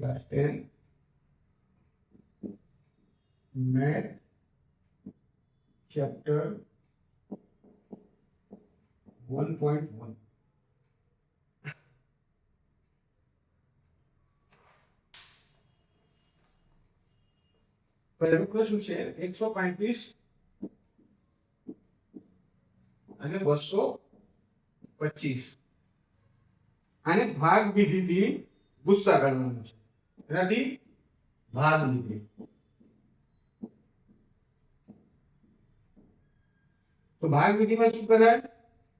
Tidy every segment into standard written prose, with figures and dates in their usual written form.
class 10 math chapter 1.1 પહેલું પ્રશ્ન છે 135 અને 225 આને ભાગ વિધિથી ગુસ્સા કરવાનો છે એનાથી ભાગ વિધિ તો ભાગ વિધિમાં શું કરાય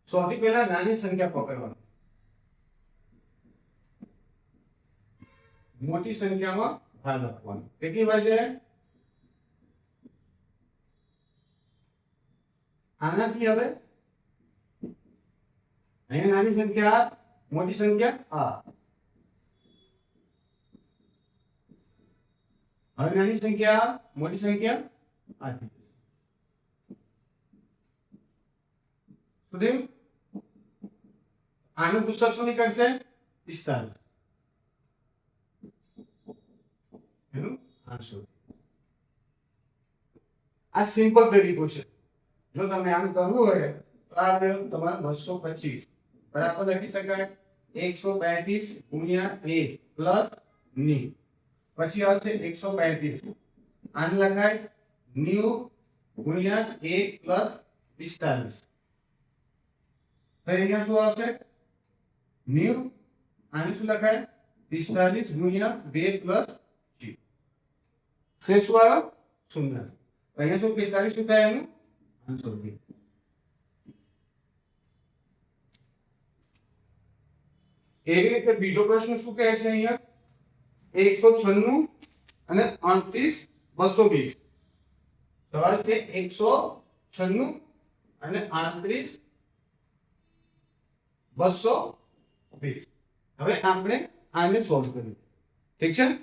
સૌથી પહેલા નાની સંખ્યા પકડવાની મોટી સંખ્યામાં ભાગ આપવાનો કેટલી વાર છે આનાથી હવે અહીંયા નાની સંખ્યા મોટી સંખ્યા હવે નાની સંખ્યા મોટી સંખ્યા આથી તો દેવ આનો ગુસ્સા શું નીકળશે 45 એનું આન્સર આ સિમ્પલ તરીકો છે જો તમે આમ કરવું હોય તો આ તમારે 225 બરાબર લખી શકાય 135 ગુણ્યા 1 પ્લસ ની પછી આવશે 135 આને લખાય 90 ગુણ્યા 1 પ્લસ 45 તો અહીંયા શું આવશે 90 આને શું લખાય 45 ગુણ્યા 2 પ્લસ 0 છે શું આવે 0 અહીંયા શું 45 શું થાય એનું આન્સર છે એવી રીતે બીજો પ્રશ્ન શું કહે છે અહીંયા 196 અને 29 220 સવાલ છે 196 અને 38 220 હવે આપણે આને સોલ્વ કરીએ ઠીક છે